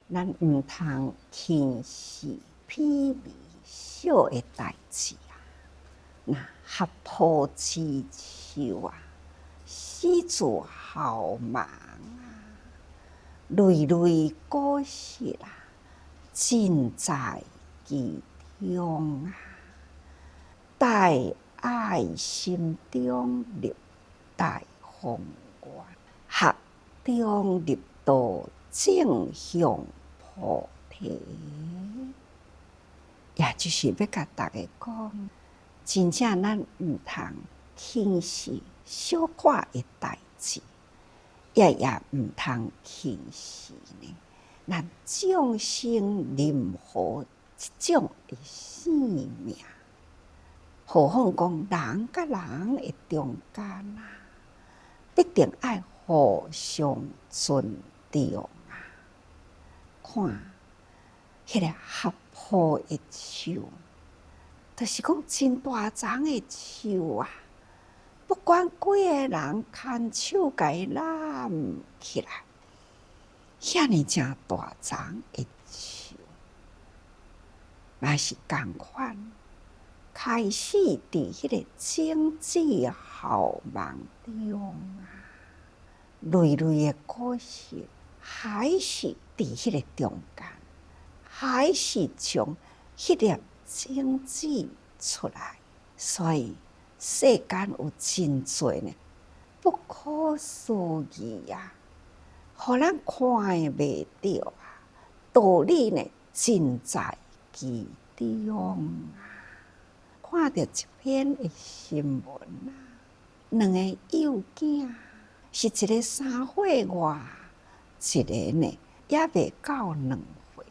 咱毋通轻视卑微小的代志啊！那合抱之手啊，始自豪芒啊！累累果实啊，尽在其中啊！待爱心中立大宏愿，合中立道正向菩提。也就是要甲大家讲，真正咱毋通轻视小可的代志，也毋通轻视呢。咱众生任何一种的生命，何况讲人甲人的中间啊，必定爱互相尊重啊！看迄个合抱的手，就是讲真大丛的手啊！不管几个人牵手甲伊揽起来，遐尼正大丛的手，也是同款。开始伫迄个种子豪芒中啊，累累的果实，还是伫迄个中间，还是从迄粒种子出来。所以世间有真多呢不可思议啊，互咱看袂到啊，道理呢尽在其中啊！看到一篇的新闻啊，两个幼囝，是一个3岁外，一个呢也未到2岁。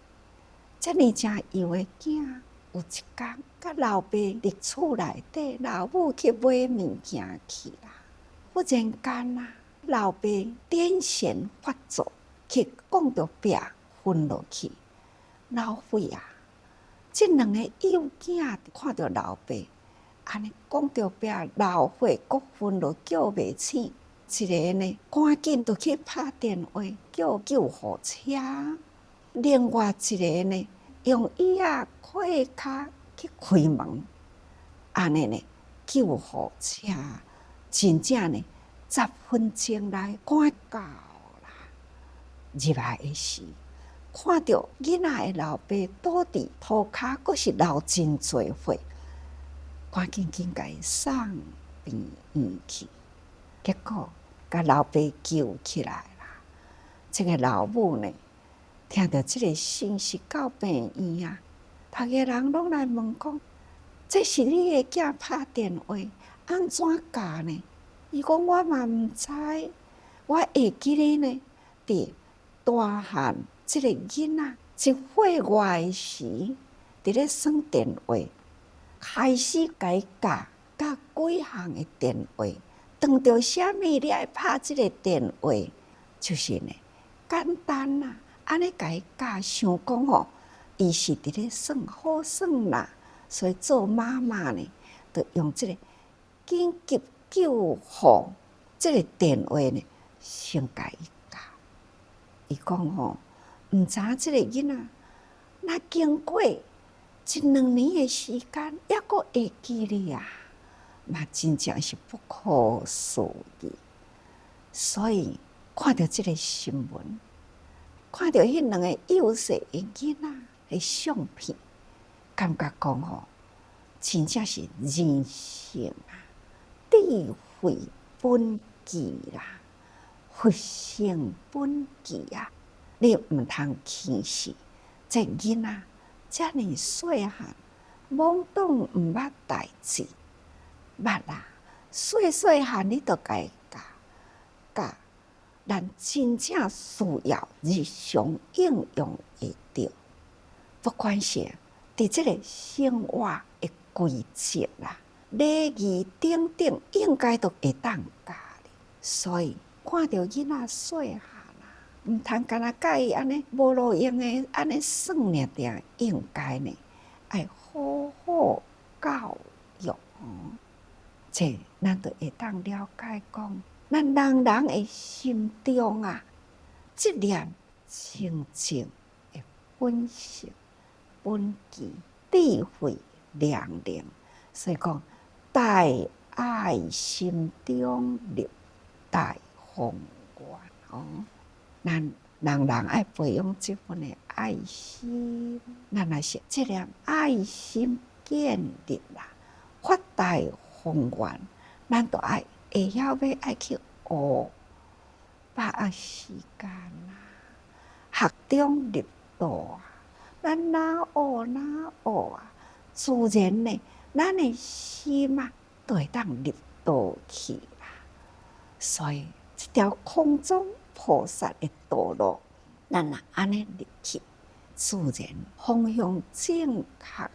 遮尔正幼的囝，有一天，甲老爸伫厝内底，老母去买物件去啦。忽然间啊，老爸癫痫发作，去讲到壁昏落去。老岁啊！这两个幼囝看到老爸安尼讲到壁老岁，国昏落叫袂醒，一个呢赶紧就去拍电话叫救护车，另外一个呢用椅仔靠骹去开门，安尼呢救护车真正呢10分钟内赶到啦。入来的时，看到囡仔的老爸倒伫涂骹，阁是流真多血，赶紧甲伊送病院去。结果甲老爸救起来啦。这个老母呢，听到这个信息到病院啊，别个人拢来问讲：这是你的囝拍电话，安怎教呢？伊讲我嘛毋知，我会记哩呢，伫大汉这个囡仔1岁外时，伫咧算电话，开始甲伊教几项的电话，当着啥物你爱拍这个电话，就是呢简单啦，安尼甲伊教，想讲吼，伊是伫咧算好算啦，所以做妈妈呢，就用这个紧急救护这个电话呢，先甲伊教。伊讲吼，毋知影这个囡仔，那经过1、2年的时间，还阁会记哩啊，嘛真正是不可思议。所以看到这个新闻，看到迄两个幼小的囡仔的相片，感觉讲吼，真正是人性啊，智慧本具啦，佛性本具啊！你毋通轻视这囡仔遮尔细汉，懵懂毋捌代志，捌啦，细汉你就甲伊教，咱真正需要日常应用会到，不管是伫这个生活的规则啦、礼仪等等，应该都会当教的。所以看到囡仔细汉啦，毋通干那甲伊安尼无路用的安尼算尔定，应该呢爱好好教育。这咱就会当了解讲，咱人的心中啊，这念清净本性、本具、智慧、良能，所以讲大爱心中立大宏愿哦。咱人爱培养这份的爱心，咱若是这粒爱心建立啦，发大宏愿，咱就会晓要爱去学，把握时间啦，学中入道啊。咱哪学哪学啊，自然呢，咱的心啊，就会当入道去啦。所以这条空中菩萨的道路，咱若安尼入去，自然方向正确啦，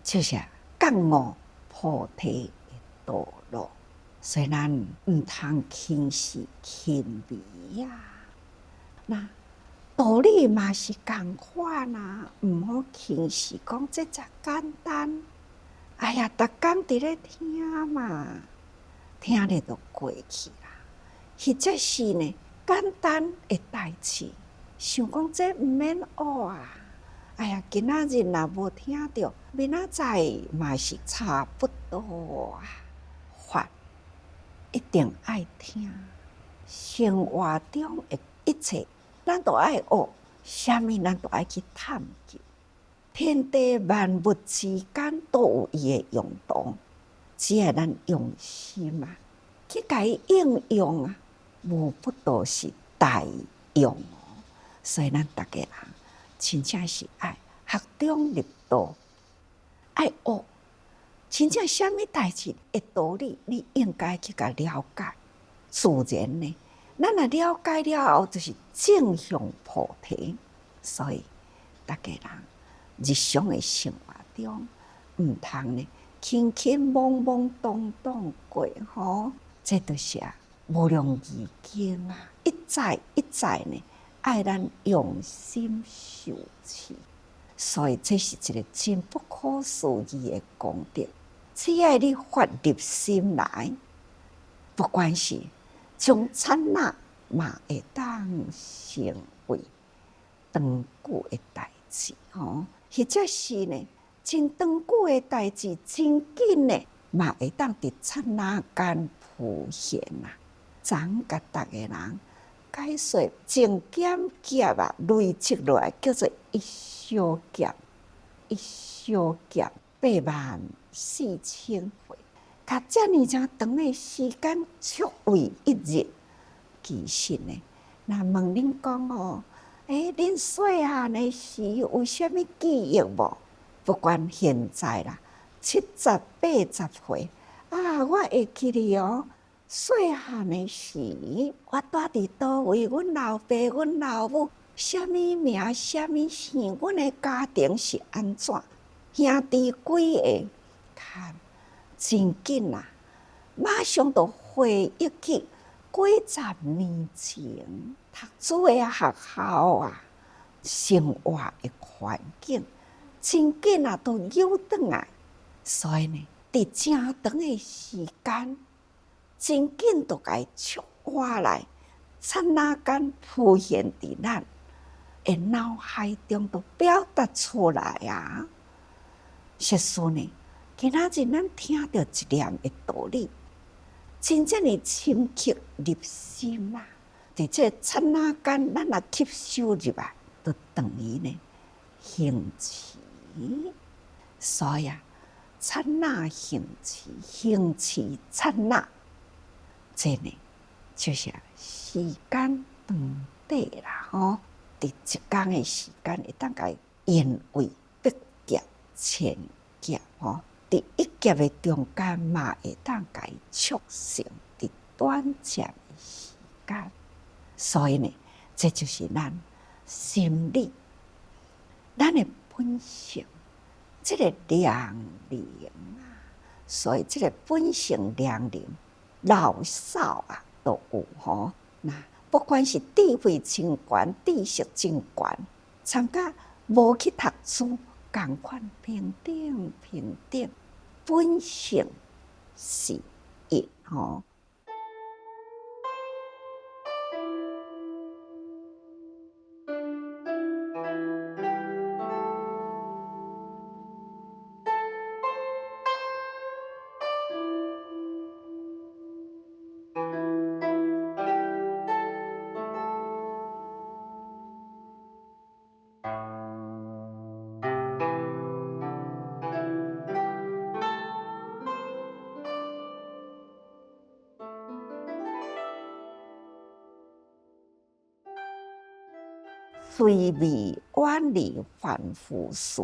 就是觉悟菩提的道路。所以咱毋通轻视轻微啊。那道理嘛是共款啊，毋好轻视讲这才简单。哎呀，逐工伫咧听嘛，听咧就过去啦。或者是呢，简单的代志，想讲这毋免学啊。哎呀，今仔日若无听到，明仔载嘛是差不多啊。法一定爱听，生活中的一切，咱都爱学，啥物咱都爱去探究。天地万物之间都有伊的用途，只要咱用心啊，去甲伊应用啊，无不都是大用哦。所以咱逐个人真正是爱学中入道，爱学。真正啥物代志的道理，你应该去甲了解。自然呢，咱若了解了后，就是正向菩提。所以，逐个人日常的生活中，毋通呢轻轻懵懵懂懂过吼，这就是无量义经啊，一再一再呢，爱咱用心受持。所以，这是一个真不可思议的功德。只要你发入心来，不管是从刹那嘛会当成为长久的代志吼，或者是呢，真长久的代志，真紧呢嘛会当伫刹那间浮现啊！昨甲逐个人解说净减劫啊，累积落来叫做一小劫，一小劫84000回，甲遮尔长长的时间足为一日。其实呢，若问恁讲哦，恁细汉的时有啥物记忆无？不管现在啦，70、80岁啊，我会记哩哦。细汉的时，我住伫倒位，阮老爸、阮老母，啥物名、啥物姓，阮的家庭是安怎？兄弟几个？看，真紧啊！马上就回忆起几十年前读书的学校啊，生活的环境，真紧啊，都扭转来。所以呢，伫正长的时间，真紧就该触活来，刹那间浮现伫咱的脑海中，都表达出来啊！实说呢，今仔日咱听到一念的道理，真正的深刻入心啊！伫这刹那间，咱若吸收入来，就等于呢行持。所以啊，刹那行持，行持刹那，这呢就是时间长短啦吼。伫一天的时间会当甲因为100劫、1000劫吼，伫一劫的中间嘛会当甲伊促成伫短暂的时间。所以呢，这就是咱心理，咱的本性，这个良能啊。所以这个本性良能，老少啊都有吼。那不管是智慧真悬、知识真悬，参加无去读书，同款平等平等，本性是一吼。随未远离凡夫事，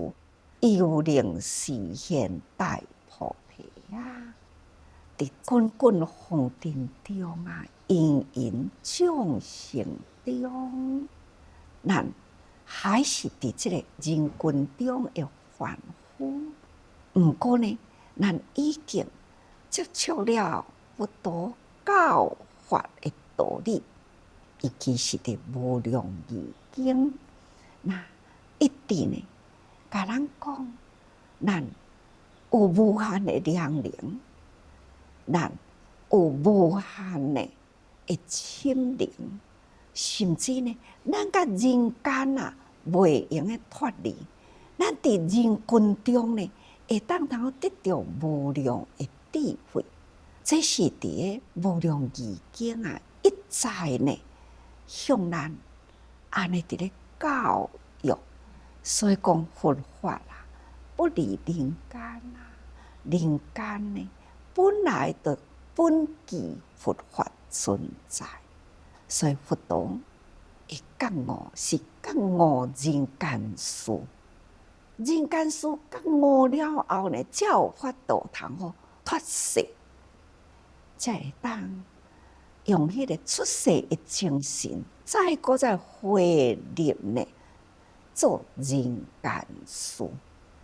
犹能实现大菩提啊！伫滚滚红尘中啊，芸芸众生中，咱还是伫这个人群中的凡夫。不过呢，咱已经接触了佛陀教法的道理，尤其是伫无量义经，那一定呢，甲咱讲，咱有无限的量能，咱有无限的心灵，甚至呢，咱甲人间啊，袂用的脱离，咱伫人群中呢，会当得到无量的智慧。这是伫个无量义经啊，一再呢向咱安尼伫咧教育。所以讲佛法啊，不离人间啊，人间呢本来就本具佛法存在，所以佛陀会觉悟是觉悟人间事。人间事觉悟了后呢，才有法度通好脱世，才会当用迄个出世的精神，再回入呢做人间事。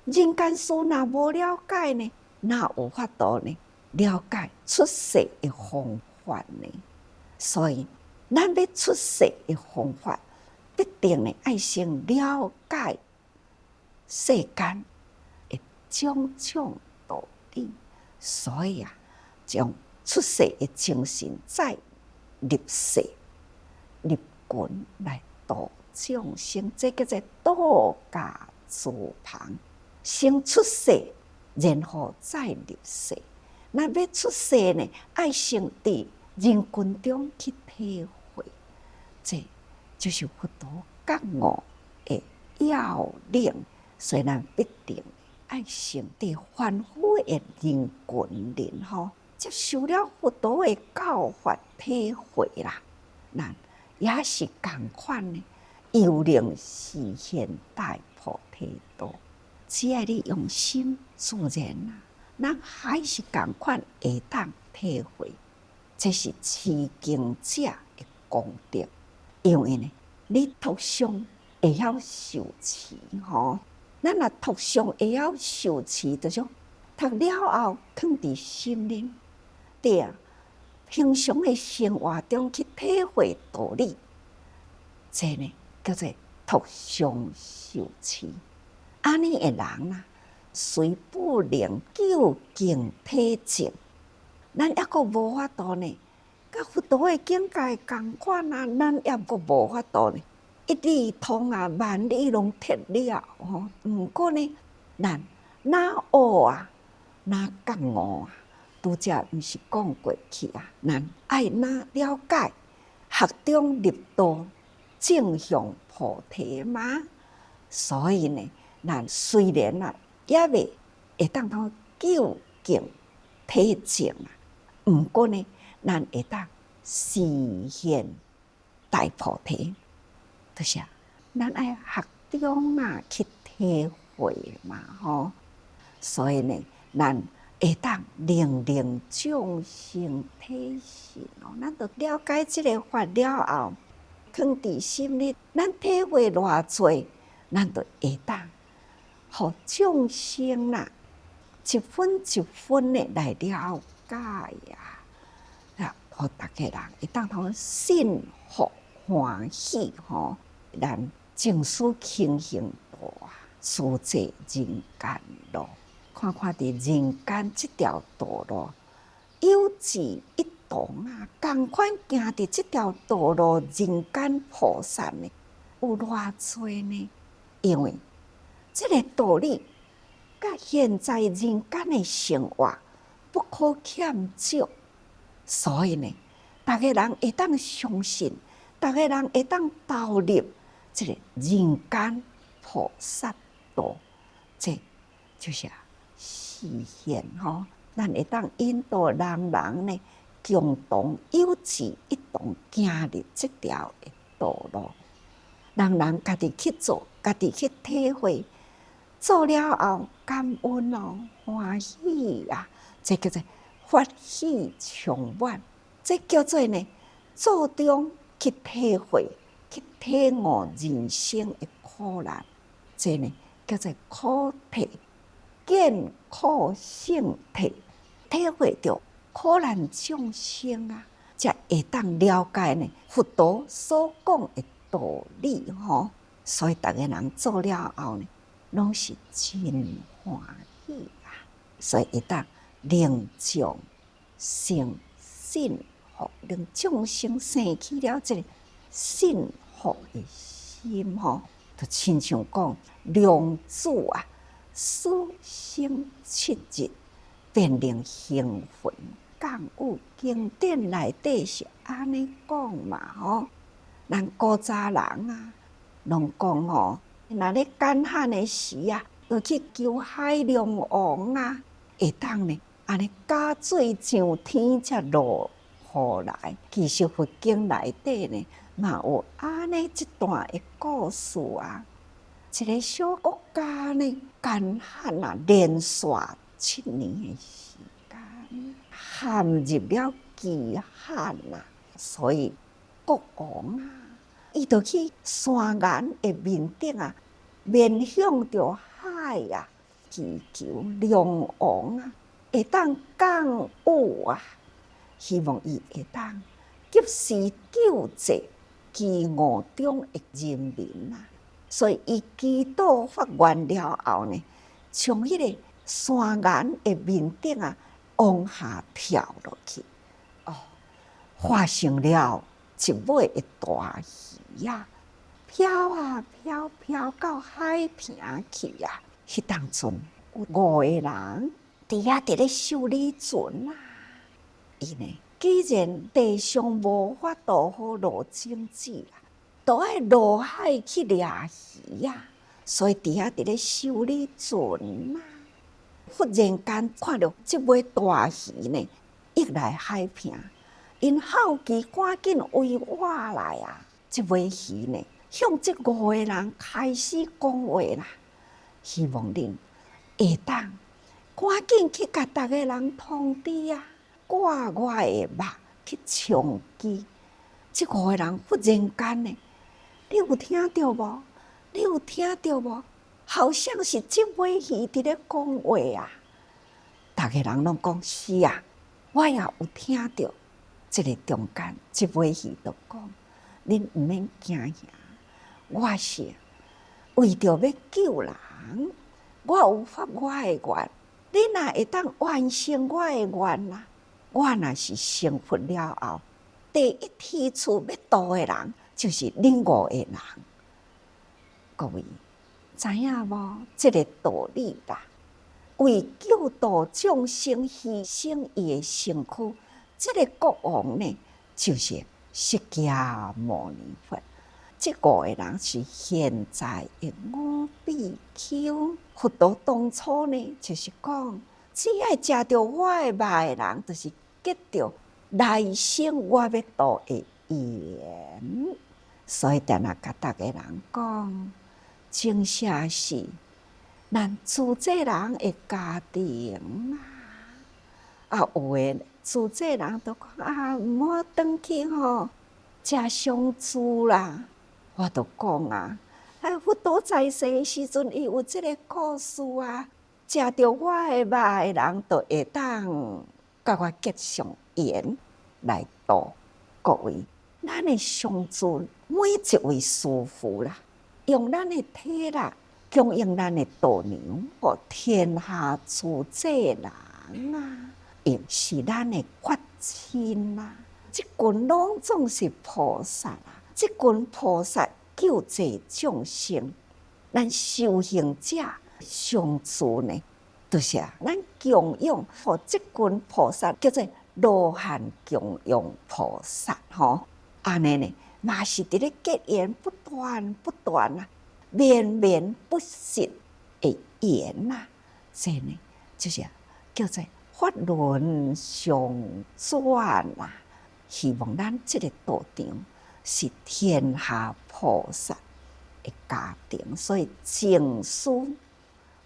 人间事若无了解呢，哪有法度呢了解出世的方法呢？所以咱要出世的方法，必定呢爱先了解世间的种种道理。所以啊，将出世的精神再入世入群来度众生，这叫做度家诸旁。先出世，然后再入世。那要出世呢，爱先伫人群中去体会，这就是佛陀觉悟的要领。所以咱必定爱先伫凡夫的人群里接受了佛陀的教法体会啦，咱也是同款呢，犹能实现大菩提道。只要你用心，自然啊，咱还是同款会当体会。这是持经者的功德，因为呢，你读诵会晓受持咱若读诵会晓受持，就是读了后藏伫心里，对啊，平常的生活中去体会道理，这呢叫做读诵受持。安尼的人啊，虽不能究竟体证，咱抑阁无法度呢，甲佛陀的境界同款啊，咱抑阁无法度呢，一理通啊，万理拢彻了毋过呢，咱哪学啊，哪觉悟啊，拄则毋是讲过去啊，咱爱哪了解，学中入道，正向菩提嘛。所以呢，咱虽然啊，也未会当究竟体证啊，毋过呢，咱会当实现大菩提，就是咱爱学中啊去体会嘛所以呢，咱会当令众生体信咱就了解这个法了后，藏伫心里，咱体会偌济，咱就会当互众生啦，一分一分的来了解互大家人会当信服欢喜咱净思清净道啊，自在人间路。看看伫人间这条道路，有志一同啊，同款行伫这条道路，人间菩萨呢有偌济呢？因为这个道理，甲现在人间的生活不可欠少，所以呢，大家人会当相信，大家人会当投入这个人间菩萨道，这就是实现咱会当引导人呢，共同有志一同行入这条的道路。人人家己去做，家己去体会，做了后感恩哦，欢喜啊，这叫做法喜充满。这叫做呢，做中去体会，去体悟人生的苦难。这呢叫做苦体，见苦性体，体会到苦难众生啊，才会当了解呢佛陀所讲的道理吼。所以大家人做了后呢，拢是真欢喜啊。所以会当令众生信服，令众生生起了这个信服的心吼，就亲像讲量子啊，死生七日，便令兴奋。讲有经典内底是安尼讲嘛吼，咱古早人啊，拢讲吼，若咧干旱的时啊，就去求海龙王啊，会当呢安尼加水上天才落雨来。其实佛经内底呢，嘛有安尼一段的故事啊。一个小国家呢，干旱啊，连续7年的时间，陷入了饥旱啊，所以国王啊，伊就去山岩的面顶啊，面向着海啊，祈求龙王啊，会当降雨啊，希望伊会当及时救济饥饿中的人民啊。所以伊祈祷发愿了后呢，从迄个山岩的面顶啊往下跳落去，化成了一尾的大鱼啊，飘啊飘，飘到海平去啊。迄当阵有5个人伫遐伫咧修理船啊，伊呢，既然地上无法度好落经济啊，都爱落海去掠鱼啊，所以伫遐伫咧修理船啊。忽然间看到这尾大鱼呢，溢来海平，因好奇赶紧围我来啊！这尾鱼呢，向这5个人开始讲话啦，希望恁会当赶紧去甲逐个人通知啊，挂我的目去冲击。这5个人忽然间呢，你有听到无？你有听到无？好像是这尾鱼伫咧讲话啊！逐个人拢讲是啊，我也有听到。这个中间，这尾鱼就讲：恁毋免惊吓，我是为着要救人，我有发我的愿。你若会当完成我的愿啦，我若是成佛了后，第一梯次要度的人就是恁5个人。各位知影无？这个道理啦，为救度众生牺牲伊的身躯，这个国王呢，就是释迦牟尼佛。这5个人是现在的5比丘。佛陀当初呢，就是讲，只要食到我的肉的人，就是结着来生我要度的缘。所以定定甲逐个人讲，真正是咱自济人的家庭啊！有的自济人都讲啊，毋好转去吼，食上猪啦。我都讲啊，佛陀在世的时阵，伊有这个故事啊，食到我的肉的人，就会当甲我结上缘来度各位。咱的上尊每一位师父啦，用咱的体力供应咱的度娘，互天下自济人啊，也是咱的发亲啊。这群拢总是菩萨啊，这群菩萨救济众生，咱修行者上尊呢，就是咱供养互这群菩萨，叫做罗汉供养菩萨吼。安尼呢，嘛是伫咧结缘不断啊，绵绵不息的缘啊，这呢就是叫做法轮相转啊。希望咱这个道场是天下菩萨的家庭，所以情思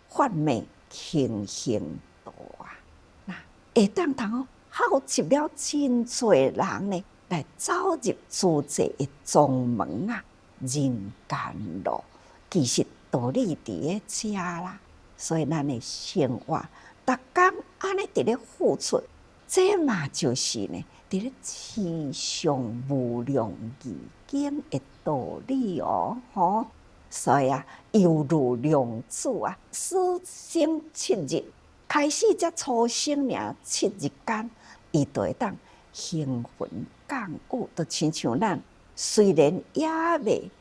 发昧轻轻度啊。那会当号集了真多人呢，来走入自在的宗门啊，人间路其实道理伫咧遮啦。所以咱的生活，逐工安尼伫咧付出，这嘛就是呢，伫咧慈祥无量义经的道理哦，吼。所以啊，犹如量子啊，死生7日，开始才初生尔，7日间，伊就会当兴奋降雨，就亲像咱虽然也未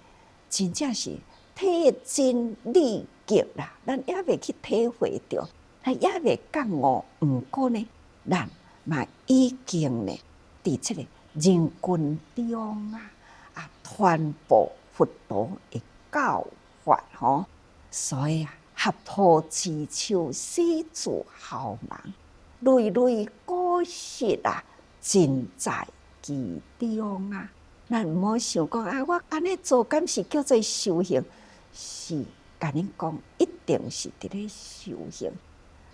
真正是体真力极啦，咱也未去体会到，咱也未降雨，毋过呢，咱嘛已经呢，伫这个人群中啊，传播佛陀的教法吼。所以啊，合土之手，始自校盲，类类果实啊，尽在其中啊。咱毋好想讲啊，我安尼做敢是叫做修行？是甲恁讲，一定是伫咧修行。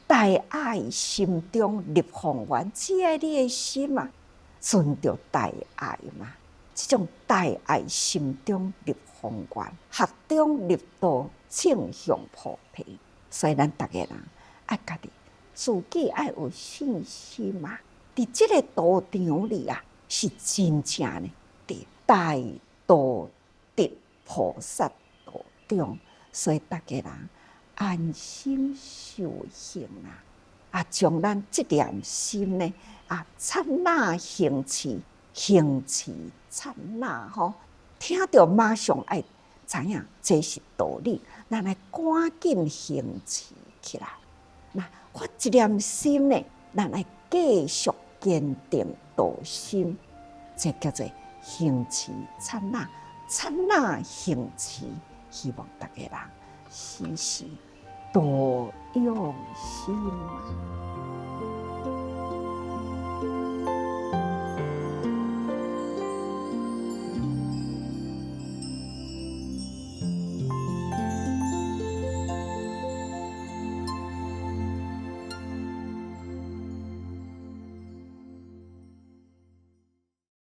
大爱心中立宏愿，只爱你的心啊，存着大爱嘛。这种大爱心中立宏愿，学中立道，正向普被。所以咱逐个人爱家己自己爱有信心嘛。伫这个道场里啊，是真正呢，伫大道德菩萨道中，所以逐个人安心修行啊，将咱这念心呢啊，刹那行持，行持刹那吼，听到马上爱知影这是道理，咱来赶紧行持起来。那发一念心呢，咱来继续坚定道心，这叫做行持刹那，刹那行持。希望大家人时时多用心。